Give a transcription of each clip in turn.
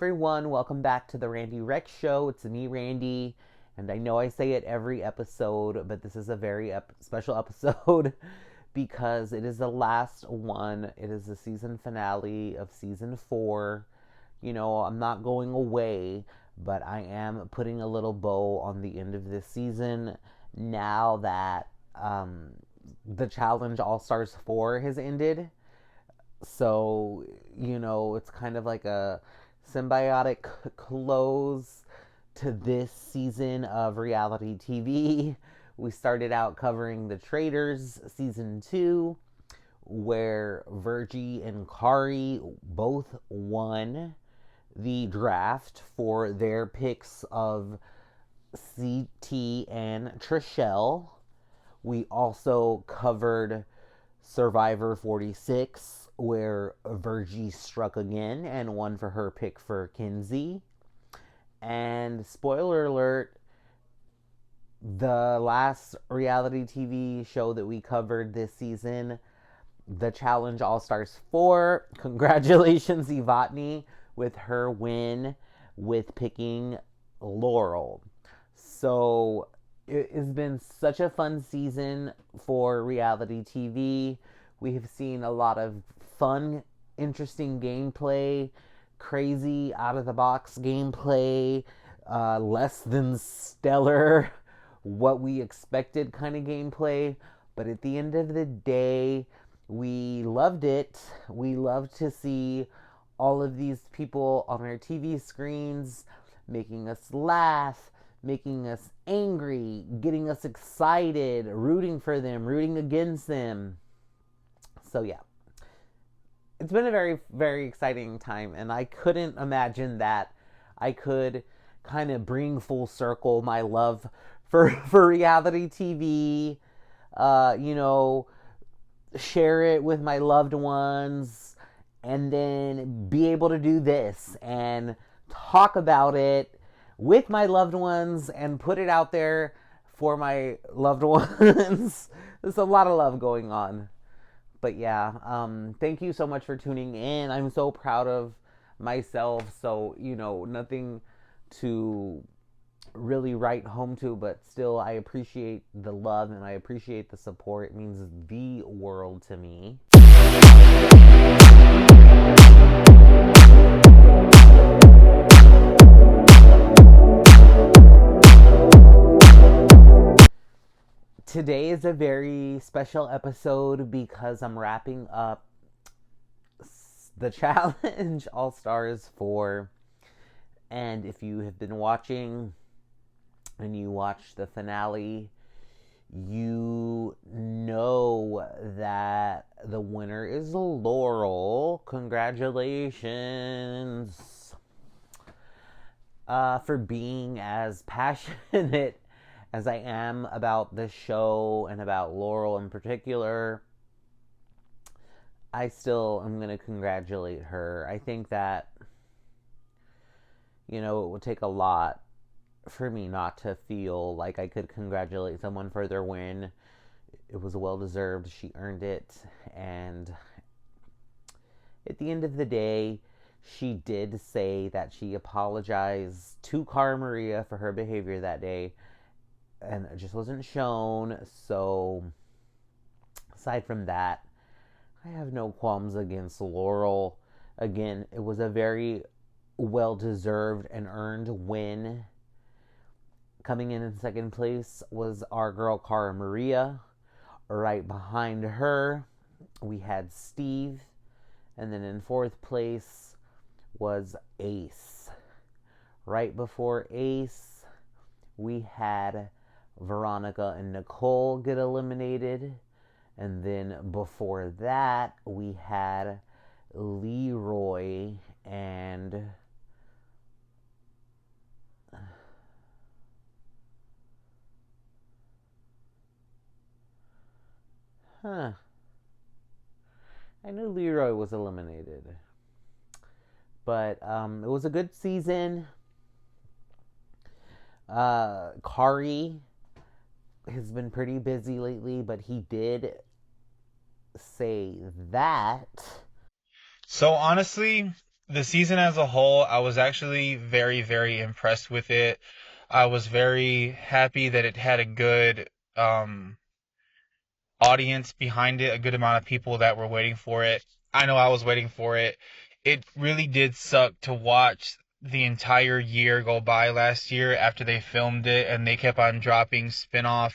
everyone. Welcome back to the Randy Rex Show. It's me, Randy, and I know I say it every episode, but this is a very special episode because it is the last one. It is the season finale of season 4. I'm not going away, but I am putting a little bow on the end of this season now that the Challenge All Stars 4 has ended. So, it's kind of like a symbiotic close to this season of reality TV. We started out covering The Traitors season 2, where Virgie and Kari both won the draft for their picks of CT and Trishelle. We also covered Survivor 46, where Virgie struck again and won for her pick for Kinsey. And spoiler alert, the last reality TV show that we covered this season, The Challenge All Stars 4. Congratulations, Evotny, with her win with picking Laurel. So it has been such a fun season for reality TV. We have seen a lot of fun, interesting gameplay, crazy, out of the box gameplay, less than stellar, what we expected kind of gameplay. But at the end of the day, we loved it. We loved to see all of these people on our TV screens making us laugh, making us angry, getting us excited, rooting for them, rooting against them. So yeah, it's been a very, very exciting time, and I couldn't imagine that I could kind of bring full circle my love for reality TV, share it with my loved ones, and then be able to do this and talk about it with my loved ones and put it out there for my loved ones. There's a lot of love going on. But yeah, thank you so much for tuning in. I'm so proud of myself. So, nothing to really write home to, but still, I appreciate the love and I appreciate the support. It means the world to me. Today is a very special episode because I'm wrapping up the Challenge All Stars 4. And if you have been watching and you watched the finale, you know that the winner is Laurel. Congratulations for being as passionate as I am about this show and about Laurel in particular. I still am going to congratulate her. I think that, it would take a lot for me not to feel like I could congratulate someone for their win. It was well deserved. She earned it. And at the end of the day, she did say that she apologized to Cara Maria for her behavior that day, and it just wasn't shown. So aside from that, I have no qualms against Laurel. Again, it was a very well deserved and earned win. Coming in second place was our girl Cara Maria. Right behind her, we had Steve. And then in fourth place was Ace. Right before Ace, we had Veronica and Nicole get eliminated. And then before that, we had Leroy and I knew Leroy was eliminated. But it was a good season. Kari has been pretty busy lately, but he did say that. So honestly, The season as a whole, I was actually very, very impressed with it. I was very happy that it had a good um, audience behind it, a good amount of people that were waiting for it. I know I was waiting for it. It really did suck to watch the entire year go by last year after they filmed it and they kept on dropping spin-off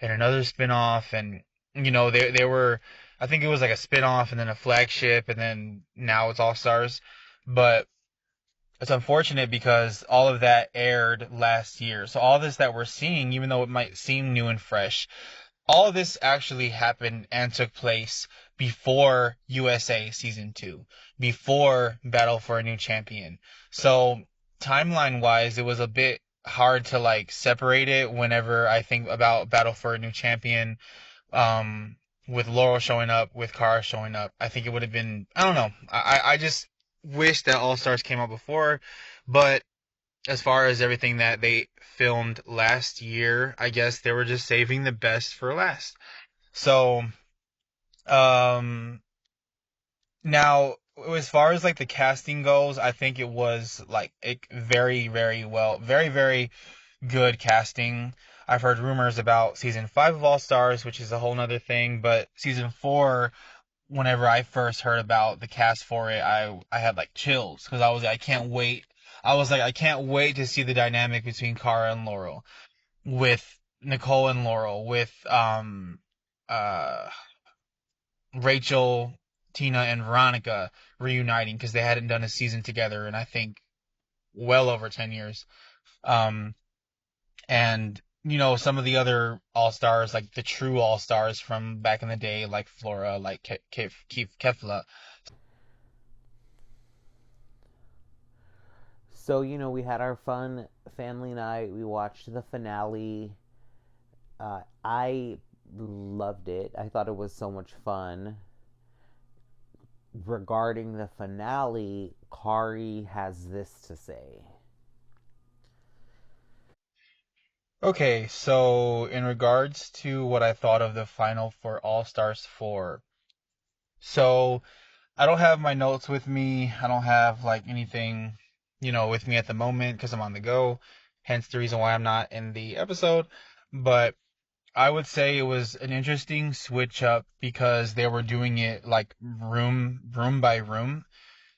and another spin-off and they were I think it was like a spin-off and then a flagship and then now it's All Stars. But it's unfortunate because all of that aired last year. So all this that we're seeing, even though it might seem new and fresh, all of this actually happened and took place before USA season 2, before Battle for a New Champion. So timeline wise, it was a bit hard to like separate it whenever I think about Battle for a New Champion, um, with Laurel showing up, with Kara showing up. I think it would have been, I don't know. I just wish that All Stars came out before, but as far as everything that they filmed last year, I guess they were just saving the best for last. So, um, now as far as like the casting goes, I think it was like very, very well, very, very good casting. I've heard rumors about season 5 of All Stars, which is a whole nother thing, but season 4, whenever I first heard about the cast for it, I had like chills because I was like, I can't wait. I was like, I can't wait to see the dynamic between Kara and Laurel, with Nicole and Laurel, with uh Rachel, Tina, and Veronica reuniting because they hadn't done a season together in I think well over 10 years. Um, and some of the other all stars, like the true all stars from back in the day, like Flora, like Keith Kefla. So, we had our fun family night. We watched the finale. I loved it. I thought it was so much fun. Regarding the finale, Kari has this to say. Okay, so in regards to what I thought of the final for All Stars 4, so I don't have my notes with me. I don't have like anything, with me at the moment because I'm on the go. Hence the reason why I'm not in the episode. But I would say it was an interesting switch up because they were doing it like room by room.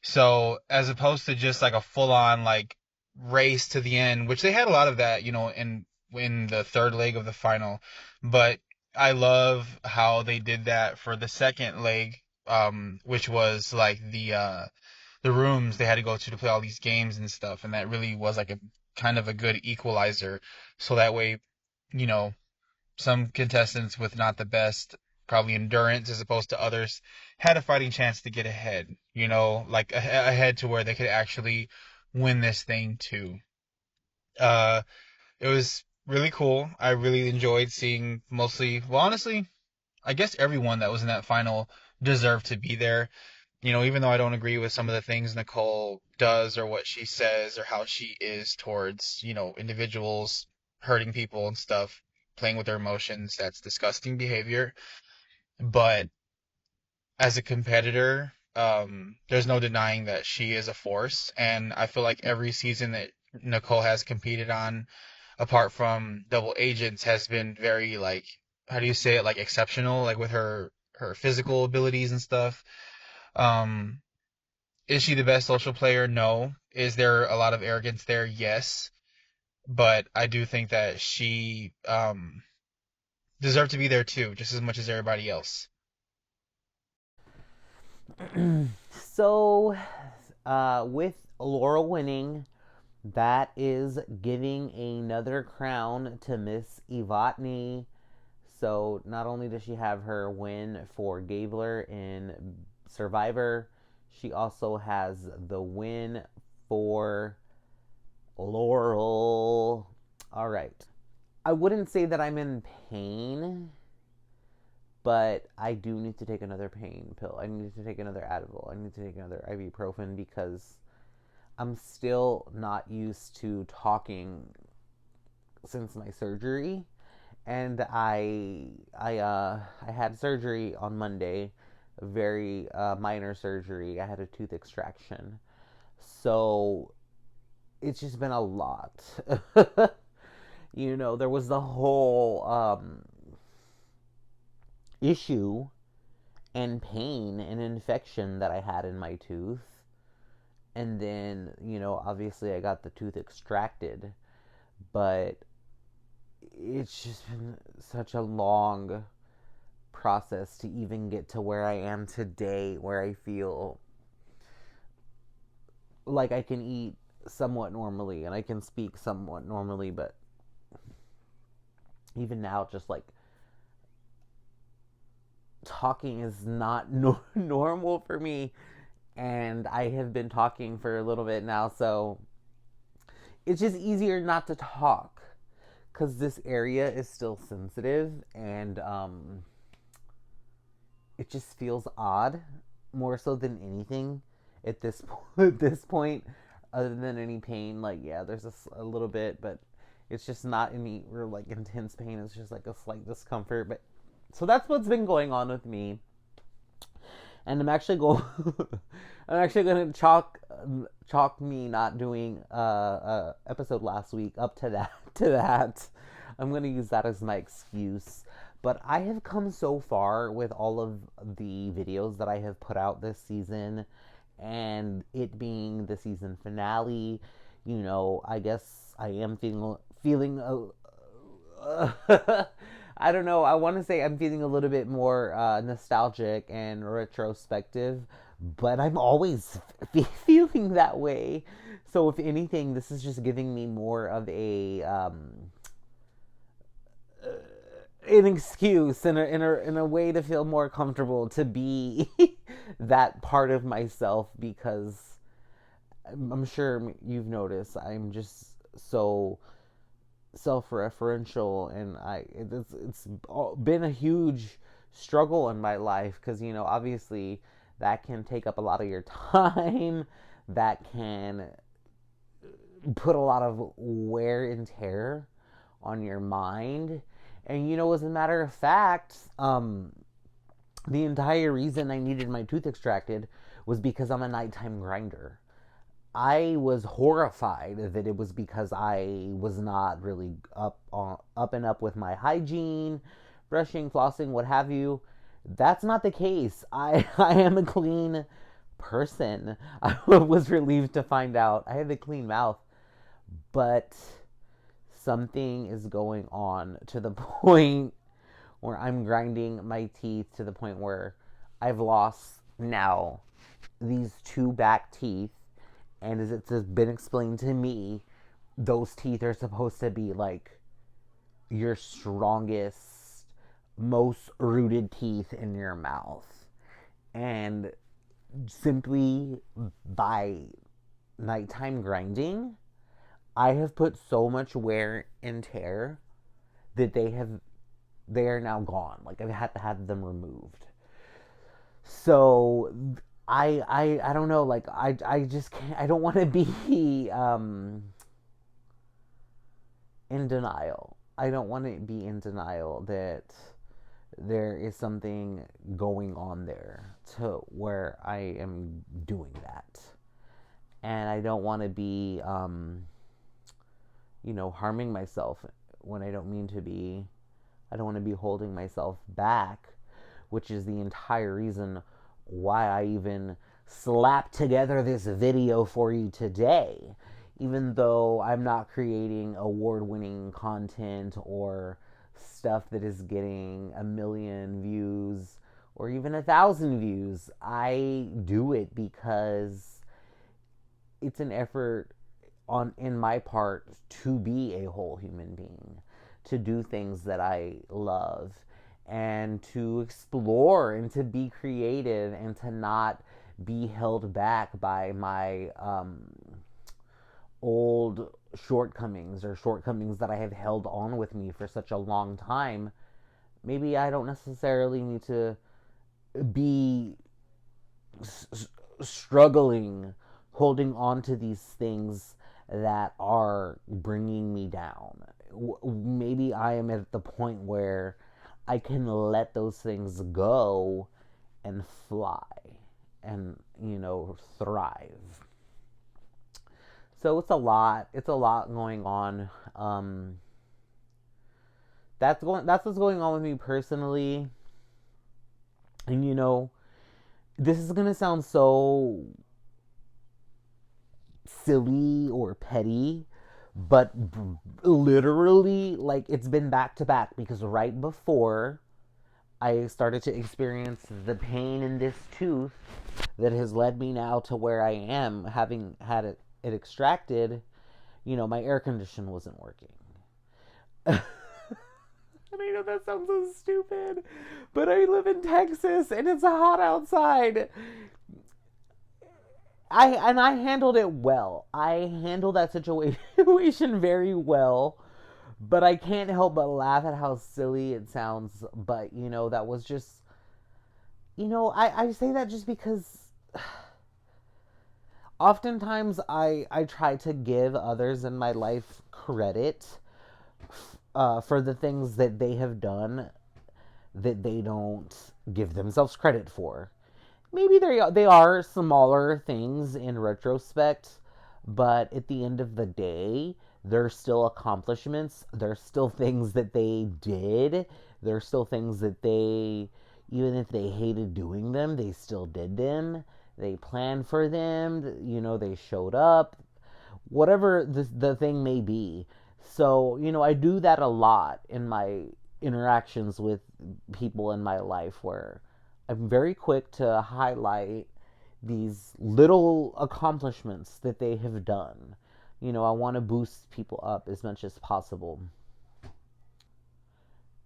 So as opposed to just like a full on like race to the end, which they had a lot of that, in the third leg of the final. But I love how they did that for the second leg, which was like the rooms they had to go to play all these games and stuff, and that really was like a kind of a good equalizer. So that way, you know, some contestants with not the best, probably endurance as opposed to others, had a fighting chance to get ahead, like ahead to where they could actually win this thing too. Uh, it was really cool. I really enjoyed seeing mostly, well, honestly, I guess everyone that was in that final deserved to be there. Even though I don't agree with some of the things Nicole does or what she says or how she is towards, individuals hurting people and stuff, playing with their emotions, that's disgusting behavior. But as a competitor, there's no denying that she is a force. And I feel like every season that Nicole has competed on, apart from Double Agents, has been very like, how do you say it, like exceptional, like with her physical abilities and stuff. Um, is she the best social player? No. Is there a lot of arrogance there? Yes. But I do think that she deserved to be there too, just as much as everybody else. So, with Laurel winning, that is giving another crown to Miss Evotny. So, not only does she have her win for Gabler in Survivor, she also has the win for Laurel. All right. I wouldn't say that I'm in pain, but I do need to take another pain pill. I need to take another Advil. I need to take another ibuprofen because I'm still not used to talking since my surgery. And I had surgery on Monday, a very minor surgery. I had a tooth extraction, So it's just been a lot. There was the whole issue and pain and infection that I had in my tooth. And then, obviously I got the tooth extracted. But it's just been such a long process to even get to where I am today, where I feel like I can eat somewhat normally and I can speak somewhat normally. But even now, just like talking is not normal for me. And I have been talking for a little bit now, so it's just easier not to talk because this area is still sensitive, and it just feels odd more so than anything at this at this point, other than any pain. Like, yeah, there's a little bit, but it's just not any real like intense pain. It's just like a slight discomfort. But so that's what's been going on with me, and I'm actually going. I'm actually going to chalk me not doing a episode last week up to that. I'm going to use that as my excuse. But I have come so far with all of the videos that I have put out this season, and it being the season finale. I guess I am feeling I don't know. I want to say I'm feeling a little bit more nostalgic and retrospective, but I'm always feeling that way. So if anything, this is just giving me more of an excuse and a way to feel more comfortable to be that part of myself, because I'm sure you've noticed I'm just so self-referential, and it's been a huge struggle in my life, because obviously that can take up a lot of your time, that can put a lot of wear and tear on your mind. And as a matter of fact, the entire reason I needed my tooth extracted was because I'm a nighttime grinder. I was horrified that it was because I was not really up and up with my hygiene, brushing, flossing, what have you. That's not the case. I am a clean person. I was relieved to find out I have a clean mouth, but something is going on to the point where I'm grinding my teeth to the point where I've lost now these two back teeth. And as it's been explained to me, those teeth are supposed to be like your strongest, most rooted teeth in your mouth. And simply by nighttime grinding, I have put so much wear and tear that they are now gone. Like, I've had to have them removed. So I don't know. Like, I just can't. I don't want to be in denial. I don't want to be in denial that there is something going on there to where I am doing that, and I don't want to be harming myself when I don't mean to be. I don't want to be holding myself back, which is the entire reason why I even slapped together this video for you today. Even though I'm not creating award-winning content or stuff that is getting 1,000,000 views or even 1,000 views, I do it because it's an effort in my part to be a whole human being, to do things that I love, and to explore and to be creative and to not be held back by my old shortcomings or shortcomings that I have held on with me for such a long time. Maybe I don't necessarily need to be struggling, holding on to these things that are bringing me down. Maybe I am at the point where I can let those things go and fly and, thrive. So it's a lot. It's a lot going on. That's what's going on with me personally. And this is gonna sound so silly or petty, but literally, like, it's been back to back because right before I started to experience the pain in this tooth that has led me now to where I am, having had it extracted, my air condition wasn't working. And I know that sounds so stupid, but I live in Texas and it's hot outside. I handled it well. I handled that situation very well. But I can't help but laugh at how silly it sounds. But that was just I say that just because oftentimes I try to give others in my life credit for the things that they have done that they don't give themselves credit for. Maybe they are smaller things in retrospect, but at the end of the day, they're still accomplishments. They're still things that they did. They're still things that they, even if they hated doing them, they still did them. They planned for them. They showed up. Whatever the thing may be. So, I do that a lot in my interactions with people in my life where I'm very quick to highlight these little accomplishments that they have done. I want to boost people up as much as possible.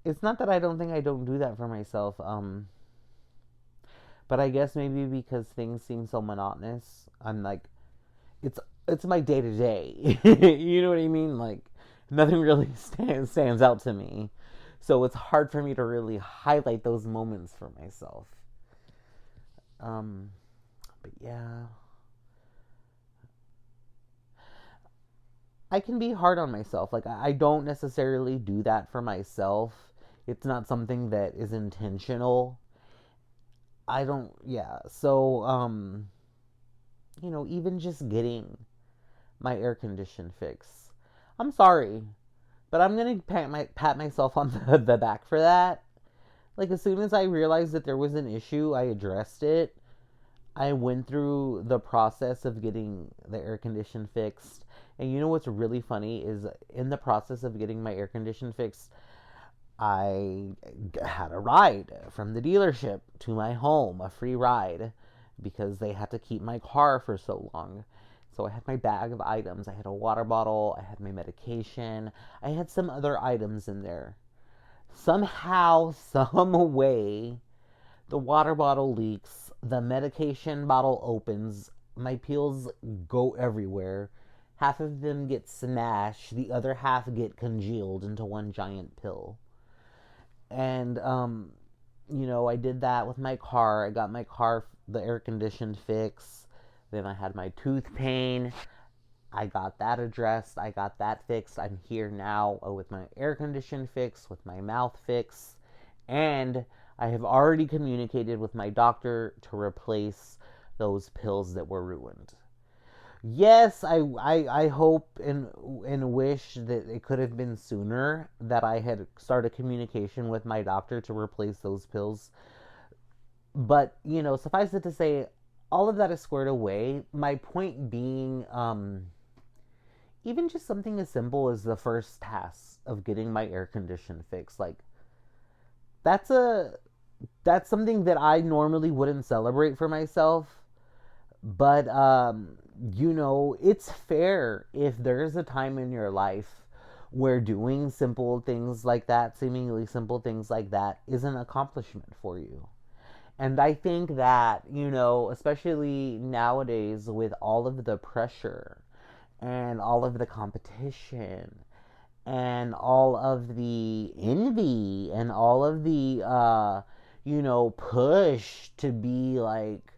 It's not that I don't think I don't do that for myself, but I guess maybe because things seem so monotonous, I'm like, it's it's my day to day. You know what I mean? Like, nothing really stands out to me, so it's hard for me to really highlight those moments for myself. Um, but yeah, I can be hard on myself. Like, I don't necessarily do that for myself. It's not something that is intentional. I don't, yeah. So, even just getting my air condition fix. I'm sorry, but I'm gonna pat myself on the back for that. Like, as soon as I realized that there was an issue, I addressed it. I went through the process of getting the air condition fixed. And what's really funny is in the process of getting my air condition fixed, I had a ride from the dealership to my home, a free ride, because they had to keep my car for so long. So I had my bag of items. I had a water bottle, I had my medication, I had some other items in there. Somehow, some way, the water bottle leaks, the medication bottle opens, my pills go everywhere. Half of them get smashed, the other half get congealed into one giant pill. And I did that with my car. I got my car the air conditioned fix. Then I had my tooth pain. I got that addressed. I got that fixed. I'm here now with my air condition fix, with my mouth fix, and I have already communicated with my doctor to replace those pills that were ruined. Yes, I hope and wish that it could have been sooner, that I had started communication with my doctor to replace those pills. But, suffice it to say, all of that is squared away. My point being, even just something as simple as the first task of getting my air condition fixed, like, that's a that's something that I normally wouldn't celebrate for myself. But it's fair if there's a time in your life where doing simple things like that, seemingly simple things like that, is an accomplishment for you. And I think that, especially nowadays with all of the pressure and all of the competition and all of the envy and all of the push to be like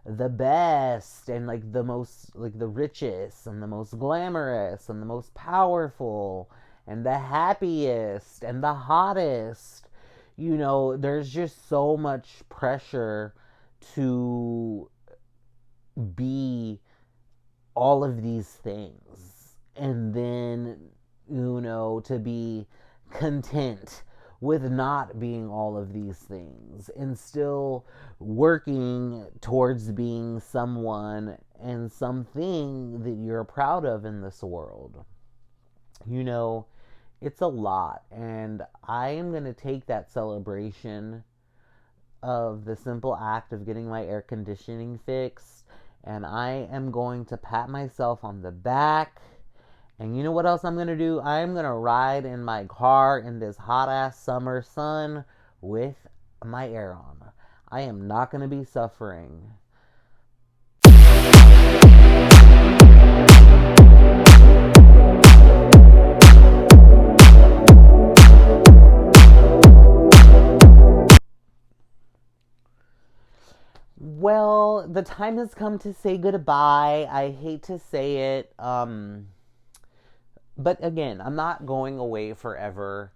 the best and like the most, like the richest and the most glamorous and the most powerful and the happiest and the hottest. There's just so much pressure to be all of these things, and then, to be content with not being all of these things and still working towards being someone and something that you're proud of in this world. It's a lot, and I am going to take that celebration of the simple act of getting my air conditioning fixed, and I am going to pat myself on the back. And you know what else I'm going to do? I'm going to ride in my car in this hot ass summer sun with my air on. I am not going to be suffering. Well, the time has come to say goodbye. I hate to say it. But again, I'm not going away forever.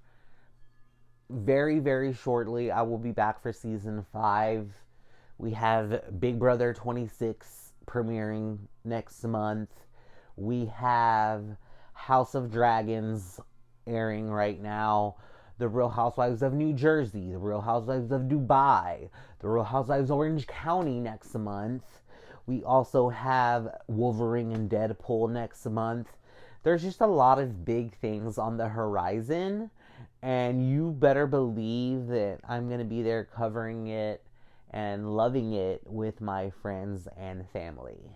Very, very shortly, I will be back for season 5. We have Big Brother 26 premiering next month. We have House of Dragons airing right now. The Real Housewives of New Jersey, The Real Housewives of Dubai, The Real Housewives of Orange County next month. We also have Wolverine and Deadpool next month. There's just a lot of big things on the horizon, and you better believe that I'm going to be there covering it and loving it with my friends and family.